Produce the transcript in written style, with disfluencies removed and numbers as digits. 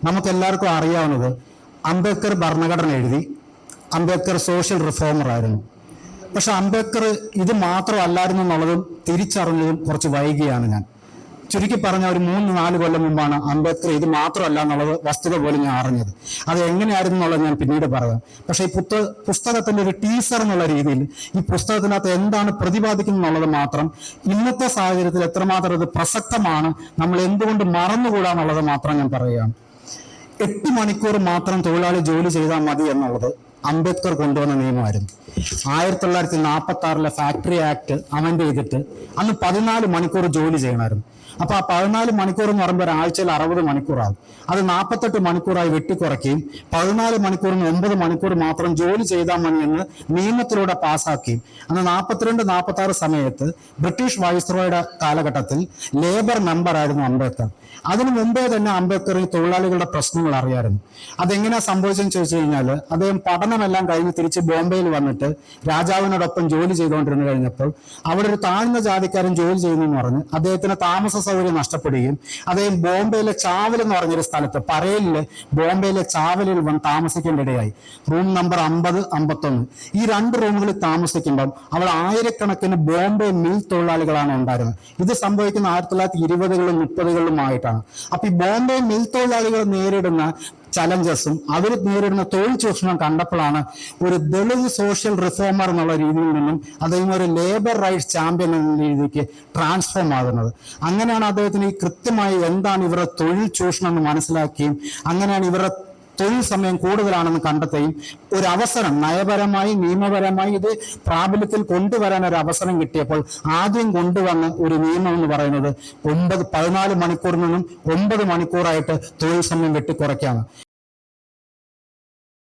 നമുക്കെല്ലാവർക്കും അറിയാവുന്നത് അംബേദ്കർ ഭരണഘടന എഴുതി. അംബേദ്കർ സോഷ്യൽ റിഫോമർ ആയിരുന്നു. പക്ഷെ അംബേദ്കർ ഇത് മാത്രമല്ലായിരുന്നു എന്നുള്ളതും തിരിച്ചറിഞ്ഞതും കുറച്ച് വൈകിയാണ് ഞാൻ. ചുരുക്കി പറഞ്ഞ ഒരു 3-4 കൊല്ലം മുമ്പാണ് അംബേദ്കർ ഇത് മാത്രമല്ല എന്നുള്ളത് വസ്തുത പോലും ഞാൻ അറിഞ്ഞത്. അത് എങ്ങനെയായിരുന്നു എന്നുള്ളത് ഞാൻ പിന്നീട് പറയാം. പക്ഷേ ഈ പുസ്തകത്തിന്റെ ഒരു ടീസർ എന്നുള്ള രീതിയിൽ ഈ പുസ്തകത്തിനകത്ത് എന്താണ് പ്രതിപാദിക്കുന്നത് എന്നുള്ളത് മാത്രം ഇന്നത്തെ സാഹചര്യത്തിൽ എത്രമാത്രം ഇത് പ്രസക്തമാണ്, നമ്മൾ എന്തുകൊണ്ട് മറന്നുകൂടാന്നുള്ളത് മാത്രം ഞാൻ പറയുകയാണ്. 8 മണിക്കൂർ മാത്രം തൊഴിലാളി ജോലി ചെയ്താൽ മതി എന്നുള്ളത് അംബേദ്കർ കൊണ്ടുവന്ന നിയമമായിരുന്നു. 1946 ഫാക്ടറി ആക്ട് അമെൻഡ് ചെയ്തിട്ട് അന്ന് 14 മണിക്കൂർ ജോലി ചെയ്യണമായിരുന്നു. അപ്പൊ ആ 14 മണിക്കൂർ എന്ന് പറയുമ്പോൾ ഒരാഴ്ചയിൽ 60 മണിക്കൂറാകും. അത് 48 മണിക്കൂറായി വെട്ടിക്കുറയ്ക്കുകയും 14 മണിക്കൂറിന് 9 മണിക്കൂർ മാത്രം ജോലി ചെയ്താൽ മതി എന്ന് നിയമത്തിലൂടെ പാസ്സാക്കുകയും അന്ന് 42-46 സമയത്ത് ബ്രിട്ടീഷ് വൈസ്രോയുടെ കാലഘട്ടത്തിൽ ലേബർ മെമ്പറായിരുന്നു അംബേദ്കർ. അതിനു മുമ്പേ തന്നെ അംബേദ്കർ ഈ തൊഴിലാളികളുടെ പ്രശ്നങ്ങൾ അറിയാമായിരുന്നു. അതെങ്ങനെയാ സംഭവിച്ചെന്ന് ചോദിച്ചു കഴിഞ്ഞാൽ, അദ്ദേഹം പഠനമെല്ലാം കഴിഞ്ഞ് തിരിച്ച് ബോംബെയിൽ വന്നിട്ട് രാജാവിനോടൊപ്പം ജോലി ചെയ്തുകൊണ്ടിരുന്നു കഴിഞ്ഞപ്പോൾ അവിടെ ഒരു താഴ്ന്ന ജാതിക്കാരൻ ജോലി ചെയ്യുന്നു എന്ന് പറഞ്ഞ് അദ്ദേഹത്തിന് താമസ സൗകര്യം നഷ്ടപ്പെടുകയും അദ്ദേഹം ബോംബെയിലെ ചാവൽ എന്ന് പറഞ്ഞൊരു സ്ഥലത്ത്, പരേലില് ബോംബെയിലെ ചാവലിൽ വന്ന് താമസിക്കേണ്ടിടയായി. റൂം നമ്പർ 50-51 ഈ 2 റൂമുകളിൽ താമസിക്കുമ്പം അവിടെ ആയിരക്കണക്കിന് ബോംബെ മിൽ തൊഴിലാളികളാണ് ഉണ്ടായിരുന്നത്. ഇത് സംഭവിക്കുന്ന 1920-കളിലും 30-കളിലുമായിട്ടാണ്. അപ്പൊ ഈ ബോംബെ മിൽ തൊഴിലാളികൾ നേരിടുന്ന ചലഞ്ചസും അവർ നേരിടുന്ന തൊഴിൽ ചൂഷണം കണ്ടപ്പോഴാണ് ഒരു ദളിത് സോഷ്യൽ റിഫോമർ എന്നുള്ള രീതിയിൽ നിന്നും അദ്ദേഹം ഒരു ലേബർ റൈറ്റ്സ് ചാമ്പ്യൻ എന്ന രീതിക്ക് ട്രാൻസ്ഫോം ആകുന്നത്. അങ്ങനെയാണ് അദ്ദേഹത്തിന് ഈ കൃത്യമായി എന്താണ് ഇവരുടെ തൊഴിൽ ചൂഷണം എന്ന് മനസ്സിലാക്കുകയും അങ്ങനെയാണ് ഇവരുടെ തൊഴിൽ സമയം കൂടുതലാണെന്ന് കണ്ടെത്തുകയും ഒരു അവസരം നയപരമായി നിയമപരമായി ഇത് പ്രാബല്യത്തിൽ കൊണ്ടുവരാൻ ഒരു അവസരം കിട്ടിയപ്പോൾ ആദ്യം കൊണ്ടുവന്ന ഒരു നിയമം എന്ന് പറയുന്നത് 14 മണിക്കൂറിൽ നിന്നും 9 മണിക്കൂറായിട്ട് തൊഴിൽ സമയം വെട്ടിക്കുറയ്ക്കാണ്.